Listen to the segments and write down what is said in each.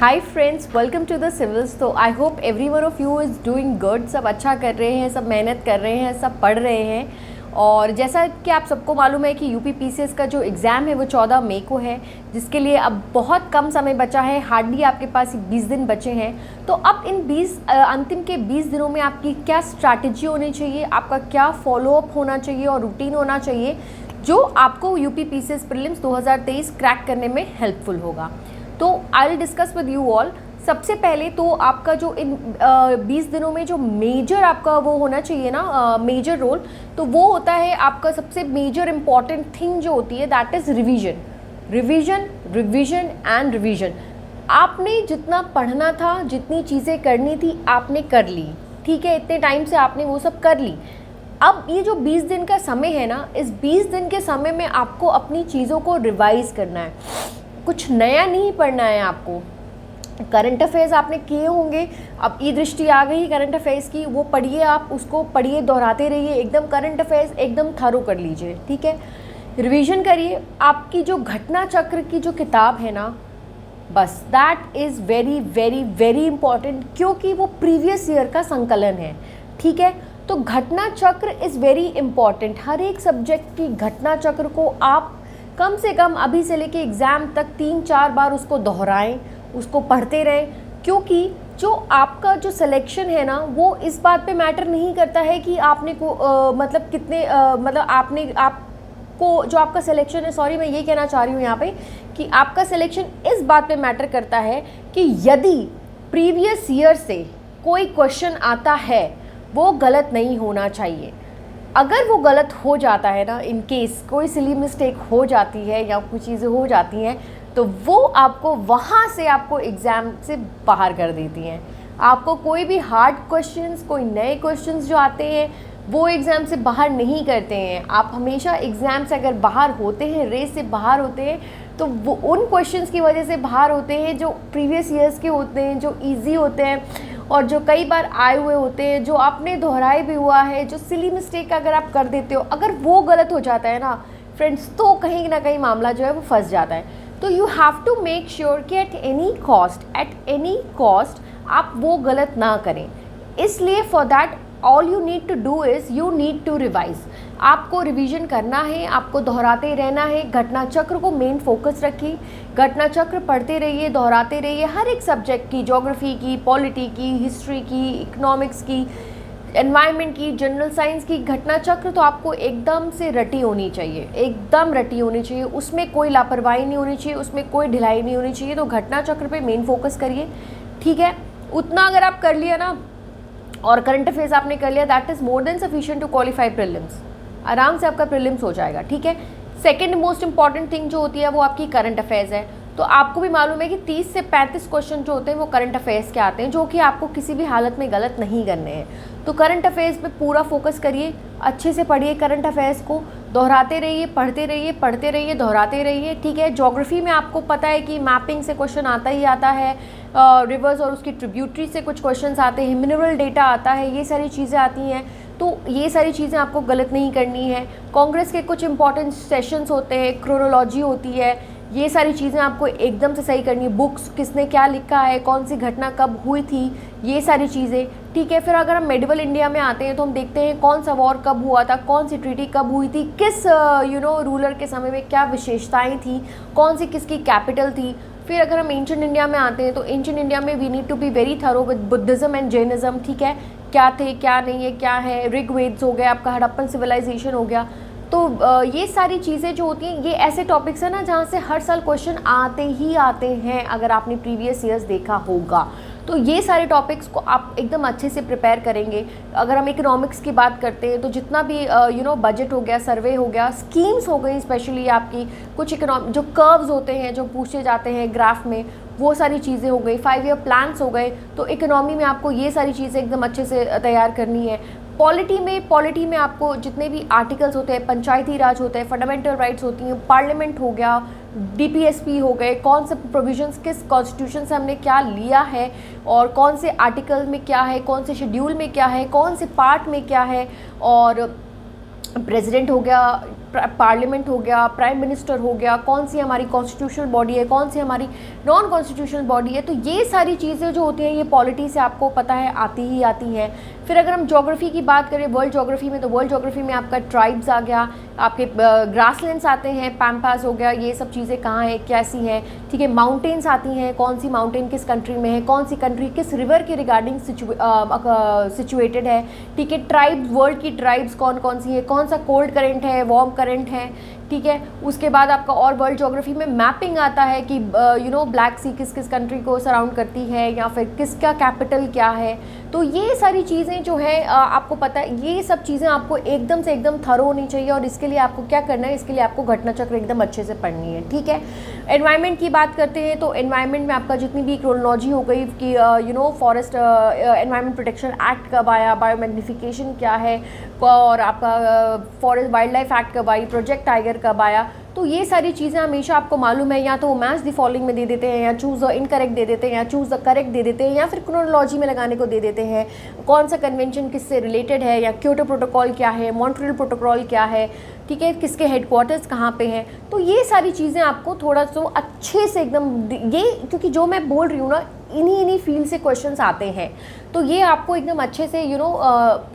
Hi friends, welcome to the civils. तो I hope every one of you is doing good. सब अच्छा कर रहे हैं, सब मेहनत कर रहे हैं, सब पढ़ रहे हैं। और जैसा कि आप सबको मालूम है कि यूपी पीसीएस का जो एग्ज़ाम है वो 14 मई को है, जिसके लिए अब बहुत कम समय बचा है। हार्डली आपके पास 20 दिन बचे हैं। तो अब इन अंतिम के 20 दिनों में आपकी क्या स्ट्रैटेजी होनी चाहिए, आपका क्या फॉलोअप होना चाहिए और रूटीन होना चाहिए, जो आपको यूपी पीसीएस प्रीलिम्स 2023 क्रैक करने में हेल्पफुल होगा। तो I will discuss with you all. सबसे पहले तो आपका जो इन 20 दिनों में जो मेजर आपका वो होना चाहिए ना, मेजर रोल, तो वो होता है आपका सबसे मेजर इम्पॉर्टेंट थिंग जो होती है, that is revision. Revision, revision and revision. आपने जितना पढ़ना था, जितनी चीज़ें करनी थी, आपने कर ली। ठीक है, इतने टाइम से आपने वो सब कर ली। अब ये जो 20 दिन का समय है ना, इस 20 दिन के समय में आपको अपनी चीज़ों को रिवाइज करना है। कुछ नया नहीं पढ़ना है आपको। करंट अफेयर्स आपने किए होंगे, अब ई दृष्टि आ गई करंट अफेयर्स की, वो पढ़िए, आप उसको पढ़िए, दोहराते रहिए, एकदम करंट अफेयर्स एकदम थरो कर लीजिए। ठीक है, रिवीजन करिए। आपकी जो घटना चक्र की जो किताब है ना, बस that is very very very important, क्योंकि वो प्रीवियस ईयर का संकलन है। ठीक है, तो घटना चक्र इज़ वेरी इंपॉर्टेंट। हर एक सब्जेक्ट की घटना चक्र को आप कम से कम अभी से लेके एग्ज़ाम तक 3-4 बार उसको दोहराएं, उसको पढ़ते रहें, क्योंकि जो आपका जो सिलेक्शन है ना, वो इस बात पे मैटर नहीं करता है कि आपने को मतलब कितने मतलब आपको जो आपका सिलेक्शन है, सॉरी मैं ये कहना चाह रही हूँ यहाँ पे कि आपका सिलेक्शन इस बात पे मैटर करता है कि यदि प्रीवियस ईयर से कोई क्वेश्चन आता है, वो गलत नहीं होना चाहिए। अगर वो गलत हो जाता है ना, इन केस कोई सिली मिस्टेक हो जाती है या कुछ चीज़ें हो जाती हैं, तो वो आपको वहाँ से आपको एग्ज़ाम से बाहर कर देती हैं। आपको कोई भी हार्ड क्वेश्चंस, कोई नए क्वेश्चंस जो आते हैं, वो एग्ज़ाम से बाहर नहीं करते हैं। आप हमेशा एग्ज़ाम से अगर बाहर होते हैं, रेस से बाहर होते हैं, तो वो उन क्वेश्चंस की वजह से बाहर होते हैं जो प्रीवियस ईयर्स के होते हैं, जो ईजी होते हैं और जो कई बार आए हुए होते हैं, जो आपने दोहराए भी हुआ है। जो सिली मिस्टेक अगर आप कर देते हो, अगर वो गलत हो जाता है ना फ्रेंड्स, तो कहीं ना कहीं मामला जो है वो फंस जाता है। तो you have to make sure कि एट एनी कॉस्ट आप वो गलत ना करें। इसलिए for that all you need to do is you need to revise. आपको रिवीजन करना है, आपको दोहराते रहना है। घटना चक्र को मेन फोकस रखिए, घटना चक्र पढ़ते रहिए, दोहराते रहिए। हर एक सब्जेक्ट की, ज्योग्राफी की, पॉलिटी की, हिस्ट्री की, इकोनॉमिक्स की, एनवायरनमेंट की, जनरल साइंस की घटना चक्र तो आपको एकदम से रटी होनी चाहिए, एकदम रटी होनी चाहिए। उसमें कोई लापरवाही नहीं होनी चाहिए, उसमें कोई ढिलाई नहीं होनी चाहिए। तो घटना चक्र पे मेन फोकस करिए। ठीक है, उतना अगर आप कर लिया ना, और करंट अफेयर्स आपने कर लिया, that is more than sufficient to qualify prelims. आराम से आपका प्रीलिम्स हो जाएगा। ठीक है, सेकंड मोस्ट इंपॉर्टेंट थिंग जो होती है वो आपकी करंट अफेयर्स है। तो आपको भी मालूम है कि 30 से 35 क्वेश्चन जो होते हैं वो करंट अफेयर्स के आते हैं, जो कि आपको किसी भी हालत में गलत नहीं करने हैं। तो करंट अफेयर्स पे पूरा फोकस करिए, अच्छे से पढ़िए करंट अफेयर्स को, दोहराते रहिए, पढ़ते रहिए, दोहराते रहिए। ठीक है, ज्योग्राफी में आपको पता है कि मैपिंग से क्वेश्चन आता ही आता है, रिवर्स और उसकी ट्रिब्यूटरी से कुछ क्वेश्चंस आते हैं, मिनरल डेटा आता है, ये सारी चीज़ें आती हैं। तो ये सारी चीज़ें आपको गलत नहीं करनी है। कांग्रेस के कुछ इंपॉर्टेंट सेशंस होते हैं, क्रोनोलॉजी होती है, ये सारी चीज़ें आपको एकदम से सही करनी है। बुक्स किसने क्या लिखा है, कौन सी घटना कब हुई थी, ये सारी चीज़ें। ठीक है, फिर अगर हम मेडिवल इंडिया में आते हैं तो हम देखते हैं कौन सा वॉर कब हुआ था, कौन सी ट्रीटी कब हुई थी, किस रूलर के समय में क्या विशेषताएँ थी, कौन सी किसकी कैपिटल थी। फिर अगर हम एंशिएंट इंडिया में आते हैं तो एंशिएंट इंडिया में we need to be very thorough with Buddhism and Jainism. ठीक है, क्या थे, क्या नहीं है, क्या है, ऋग्वेद्स हो गया, आपका हड़प्पन सिविलाइजेशन हो गया। तो ये सारी चीज़ें जो होती हैं, ये ऐसे टॉपिक्स हैं ना जहाँ से हर साल क्वेश्चन आते ही आते हैं, अगर आपने प्रीवियस ईयर्स देखा होगा। तो ये सारे टॉपिक्स को आप एकदम अच्छे से प्रिपेयर करेंगे। अगर हम इकोनॉमिक्स की बात करते हैं तो जितना भी बजट हो गया, सर्वे हो गया, स्कीम्स हो गई, स्पेशली आपकी कुछ जो कर्व्स होते हैं जो पूछे जाते हैं ग्राफ में, वो सारी चीज़ें हो गई, 5 ईयर प्लान्स हो गए। तो इकोनॉमी में आपको ये सारी चीज़ें एकदम अच्छे से तैयार करनी है। पॉलिटी में आपको जितने भी आर्टिकल्स होते हैं, पंचायती राज होते हैं, फंडामेंटल राइट्स होती हैं, पार्लियामेंट हो गया, डीपीएसपी हो गए, कौन से प्रोविजंस किस कॉन्स्टिट्यूशन से हमने क्या लिया है और कौन से आर्टिकल में क्या है, कौन से शेड्यूल में क्या है, कौन से पार्ट में क्या है, और प्रेसिडेंट हो गया, पार्लियामेंट हो गया, प्राइम मिनिस्टर हो गया, कौन सी हमारी कॉन्स्टिट्यूशनल बॉडी है, कौन सी हमारी नॉन कॉन्स्टिट्यूशनल बॉडी है। तो ये सारी चीज़ें जो होती हैं ये पॉलिटी से आपको पता है आती ही आती हैं। फिर अगर हम ज्योग्राफी की बात करें वर्ल्ड ज्योग्राफी में, तो वर्ल्ड ज्योग्राफी में आपका ट्राइब्स आ गया, आपके ग्रासलैंड्स आते हैं, पैम्पास हो गया, ये सब चीज़ें कहाँ हैं कैसी हैं, ठीक है। माउंटेन्स आती हैं, कौन सी माउंटेन किस कंट्री में है, कौन सी कंट्री किस रिवर के रिगार्डिंग सिचुएटेड है, ठीक है। ट्राइब्स, वर्ल्ड की ट्राइब्स कौन कौन सी है, कौन सा कोल्ड करंट है, वार्म करंट है, ठीक है। उसके बाद आपका और वर्ल्ड ज्योग्राफी में मैपिंग आता है कि ब्लैक सी किस किस कंट्री को सराउंड करती है, या फिर किसका कैपिटल क्या है। तो ये सारी चीज़ें जो है आपको पता है, ये सब चीज़ें आपको एकदम से एकदम थरो होनी चाहिए। और इसके लिए आपको क्या करना है, इसके लिए आपको घटना चक्र एकदम अच्छे से पढ़नी है, ठीक है। एनवायरनमेंट की बात करते हैं तो एनवायरनमेंट में आपका जितनी भी क्रोनोलॉजी हो गई कि फॉरेस्ट एनवायरनमेंट प्रोटेक्शन एक्ट कब आया, बायोमैग्निफिकेशन क्या है, और आपका फॉरेस्ट वाइल्ड लाइफ एक्ट कब आई, प्रोजेक्ट टाइगर कब आया। तो ये सारी चीज़ें हमेशा आपको मालूम है, या तो वो मैच द फॉलोइंग में दे देते हैं, या चूज़ द इनकरेक्ट दे देते हैं, या चूज़ द करेक्ट दे देते हैं, या फिर क्रोनोलॉजी में लगाने को दे देते हैं, कौन सा कन्वेंशन किससे रिलेटेड है, या क्योटो प्रोटोकॉल क्या है, मॉन्ट्रियल प्रोटोकॉल क्या है, ठीक है, किसके हेडक्वार्टर्स कहाँ पे हैं। तो ये सारी चीज़ें आपको थोड़ा सा अच्छे से एकदम ये, क्योंकि जो मैं बोल रही हूँ ना, इन्हीं फील्ड से क्वेश्चंस आते हैं, तो ये आपको एकदम अच्छे से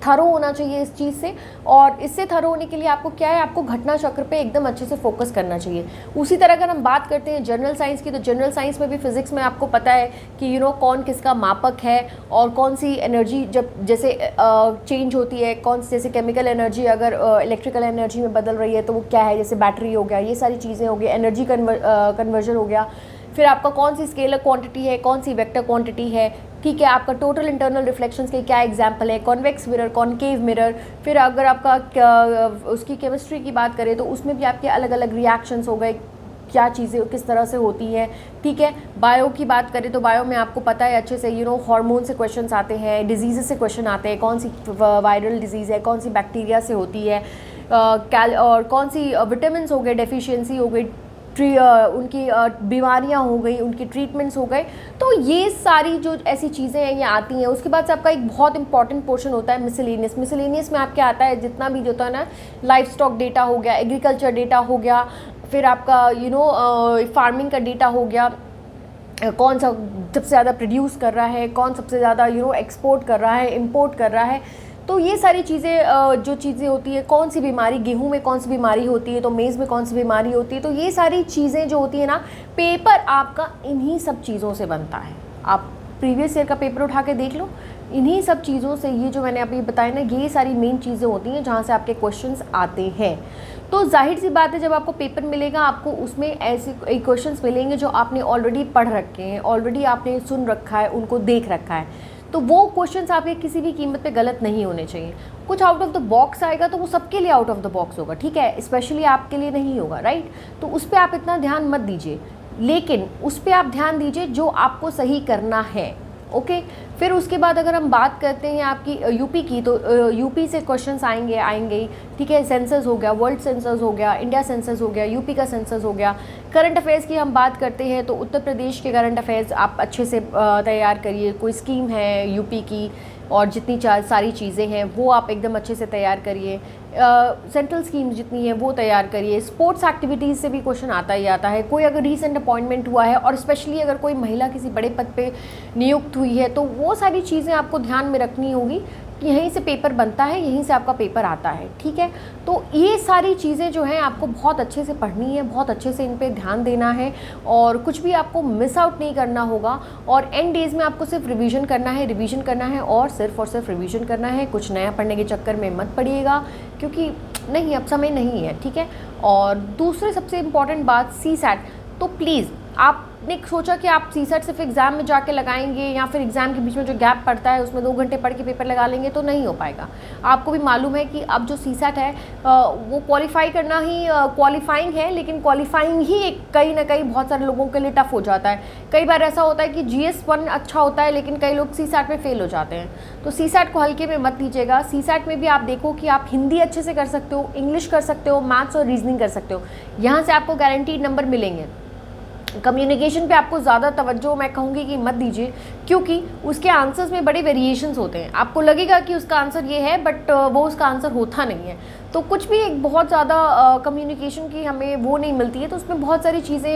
थरो होना चाहिए इस चीज़ से। और इससे थरो होने के लिए आपको क्या है, आपको घटना चक्र पे एकदम अच्छे से फोकस करना चाहिए। उसी तरह अगर हम बात करते हैं जनरल साइंस की, तो जनरल साइंस में भी फिजिक्स में आपको पता है कि कौन किसका मापक है, और कौन सी एनर्जी जब जैसे चेंज होती है, कौन जैसे केमिकल एनर्जी अगर इलेक्ट्रिकल एनर्जी में बदल रही है तो वो क्या है, जैसे बैटरी हो गया, ये सारी चीज़ें हो गई, एनर्जी कन्वर्जन हो गया। फिर आपका कौन सी स्केलर क्वांटिटी है, कौन सी वेक्टर क्वांटिटी है, ठीक है। आपका टोटल इंटरनल रिफ्लेक्शंस के क्या एग्जांपल है, कॉन्वेक्स मिरर, कॉनकेव मिरर। फिर अगर आपका उसकी केमिस्ट्री की बात करें तो उसमें भी आपके अलग अलग रिएक्शंस हो गए, क्या चीज़ें किस तरह से होती हैं, ठीक है। बायो की बात करें तो बायो में आपको पता है अच्छे से हार्मोन से क्वेश्चंस आते हैं, डिजीज़ से क्वेश्चन आते हैं, कौन सी वायरल डिजीज़ है, कौन सी बैक्टीरिया से होती है, और कौन सी विटामिन हो गए, डेफिशिएंसी हो गई, उनकी बीमारियां हो गई, उनकी ट्रीटमेंट्स हो गए। तो ये सारी जो ऐसी चीज़ें हैं ये आती हैं। उसके बाद से आपका एक बहुत इंपॉर्टेंट पोर्शन होता है मिसलेनियस। मिसलेनियस में आपके आता है जितना भी जो होता है ना, लाइफ स्टॉक डेटा हो गया, एग्रीकल्चर डेटा हो गया, फिर आपका फार्मिंग का डेटा हो गया, कौन सा सबसे ज़्यादा प्रोड्यूस कर रहा है, कौन सबसे ज़्यादा एक्सपोर्ट कर रहा है, इंपोर्ट कर रहा है। तो ये सारी चीज़ें जो चीज़ें होती है, कौन सी बीमारी गेहूं में कौन सी बीमारी होती है, तो मेज़ में कौन सी बीमारी होती है। तो ये सारी चीज़ें जो होती है ना, पेपर आपका इन्हीं सब चीज़ों से बनता है। आप प्रीवियस ईयर का पेपर उठा के देख लो, इन्हीं सब चीज़ों से, ये जो मैंने अभी बताया ना, ये सारी मेन चीज़ें होती हैं जहाँ से आपके क्वेश्चंस आते हैं। तो जाहिर सी बात है जब आपको पेपर मिलेगा, आपको उसमें ऐसे क्वेश्चंस मिलेंगे जो आपने ऑलरेडी पढ़ रखे हैं, ऑलरेडी आपने सुन रखा है, उनको देख रखा है। तो वो क्वेश्चंस आपके किसी भी कीमत पे गलत नहीं होने चाहिए। कुछ आउट ऑफ द बॉक्स आएगा तो वो सबके लिए आउट ऑफ द बॉक्स होगा, ठीक है, स्पेशली आपके लिए नहीं होगा, राइट। तो उस पर आप इतना ध्यान मत दीजिए, लेकिन उस पर आप ध्यान दीजिए जो आपको सही करना है, ओके। फिर उसके बाद अगर हम बात करते हैं आपकी यूपी की, तो यूपी से क्वेश्चंस आएंगे, ठीक है। सेंसस हो गया, वर्ल्ड सेंसस हो गया, इंडिया सेंसस हो गया, यूपी का सेंसस हो गया। करंट अफेयर्स की हम बात करते हैं तो उत्तर प्रदेश के करंट अफेयर्स आप अच्छे से तैयार करिए। कोई स्कीम है यूपी की, और जितनी सारी चीज़ें हैं वो आप एकदम अच्छे से तैयार करिए। सेंट्रल स्कीम्स जितनी हैं वो तैयार करिए। स्पोर्ट्स एक्टिविटीज़ से भी क्वेश्चन आता ही आता है। कोई अगर रीसेंट अपॉइंटमेंट हुआ है, और स्पेशली अगर कोई महिला किसी बड़े पद पे नियुक्त हुई है, तो वो सारी चीज़ें आपको ध्यान में रखनी होगी कि यहीं से पेपर बनता है, यहीं से आपका पेपर आता है, ठीक है। तो ये सारी चीज़ें जो हैं आपको बहुत अच्छे से पढ़नी है, बहुत अच्छे से इन पे ध्यान देना है, और कुछ भी आपको मिस आउट नहीं करना होगा। और एंड डेज़ में आपको सिर्फ रिवीजन करना है, और सिर्फ रिवीजन करना है। कुछ नया पढ़ने के चक्कर में मत पड़िएगा, क्योंकि नहीं, अब समय नहीं है, ठीक है। और दूसरी सबसे इम्पॉर्टेंट बात, सीसैट। तो प्लीज़ आपने सोचा कि आप सीसैट सिर्फ एग्ज़ाम में जाके लगाएंगे, या फिर एग्ज़ाम के बीच में जो गैप पड़ता है उसमें 2 घंटे पढ़ के पेपर लगा लेंगे, तो नहीं हो पाएगा। आपको भी मालूम है कि अब जो सीसैट है वो क्वालिफाई करना ही क्वालिफाइंग है, लेकिन क्वालिफाइंग ही कहीं ना कहीं बहुत सारे लोगों के लिए टफ हो जाता है। कई बार ऐसा होता है कि GS1 अच्छा होता है, लेकिन कई लोग सीसैट में फेल हो जाते हैं। तो सीसैट को हल्के में मत लीजिएगा। सीसैट में भी आप देखो कि आप हिंदी अच्छे से कर सकते हो, इंग्लिश कर सकते हो, मैथ्स और रीजनिंग कर सकते हो। यहाँ से आपको गारंटीड नंबर मिलेंगे। कम्युनिकेशन पे आपको ज़्यादा तवज्जो मैं कहूँगी कि मत दीजिए, क्योंकि उसके आंसर्स में बड़े वेरिएशंस होते हैं। आपको लगेगा कि उसका आंसर ये है, बट वो उसका आंसर होता नहीं है। तो कुछ भी एक बहुत ज़्यादा कम्युनिकेशन की हमें वो नहीं मिलती है, तो उसमें बहुत सारी चीज़ें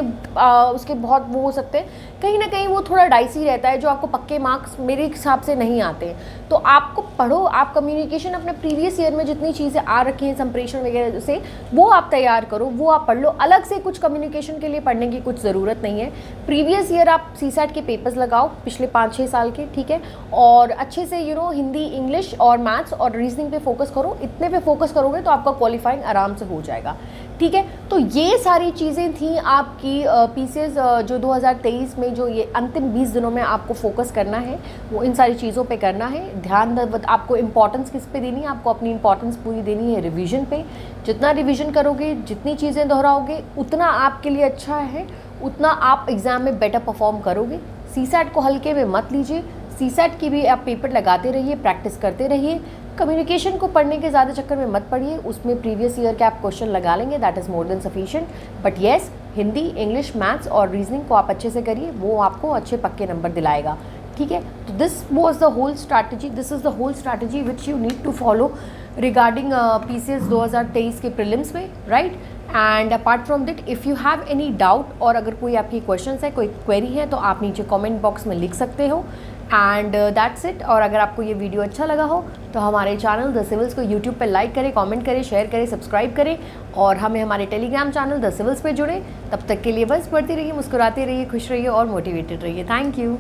उसके बहुत वो हो सकते हैं, कहीं ना कहीं वो थोड़ा डाइसी रहता है, जो आपको पक्के मार्क्स मेरे हिसाब से नहीं आते हैं। तो आपको पढ़ो, आप कम्युनिकेशन अपने प्रीवियस ईयर में जितनी चीज़ें आ रखी हैं संप्रेषण वगैरह से, वो आप तैयार करो, वो आप पढ़ लो। अलग से कुछ कम्युनिकेशन के लिए पढ़ने की कुछ ज़रूरत नहीं है। प्रीवियस ईयर आप सीसैट के पेपर्स लगाओ पिछले 5-6 साल के, ठीक है, और अच्छे से हिंदी, इंग्लिश और मैथ्स और रीजनिंग पे फोकस करो। इतने पे फोकस करोगे तो आपका क्वालिफाइंग आराम से हो जाएगा, ठीक है। तो ये सारी चीज़ें थी आपकी पीसीएस जो 2023 में जो ये अंतिम 20 दिनों में आपको फोकस करना है, वो इन सारी चीज़ों पे करना है। ध्यान आपको इंपॉर्टेंस किस पे देनी है, आपको अपनी इंपॉर्टेंस पूरी देनी है रिवीजन पे। जितना रिवीजन करोगे, जितनी चीज़ें दोहराओगे, उतना आपके लिए अच्छा है, उतना आप एग्ज़ाम में बेटर परफॉर्म करोगे। सीसैट को हल्के में मत लीजिए, सीसैट की भी आप पेपर लगाते रहिए, प्रैक्टिस करते रहिए। कम्युनिकेशन को पढ़ने के ज़्यादा चक्कर में मत पढ़िए, उसमें प्रीवियस ईयर के आप क्वेश्चन लगा लेंगे, that is more than sufficient. But yes, Hindi, English, maths और रीजनिंग को आप अच्छे से करिए, वो आपको अच्छे पक्के नंबर दिलाएगा, ठीक है। तो this was the whole strategy, this is the whole strategy which you need to follow regarding PCS 2023 के प्रीलिम्स में, right. And apart from that, if you have any doubt और अगर कोई आपकी क्वेश्चंस है, कोई क्वेरी है, तो आप नीचे कमेंट बॉक्स में लिख सकते हो। And that's it. और अगर आपको ये वीडियो अच्छा लगा हो तो हमारे चैनल द सिविल्स को यूट्यूब पे लाइक करें, कमेंट करें, शेयर करें, सब्सक्राइब करें और हमें हमारे टेलीग्राम चैनल द सिविल्स पे जुड़ें। तब तक के लिए बस पढ़ते रहिए, मुस्कुराते रहिए, खुश रहिए और मोटिवेटेड रहिए। Thank you.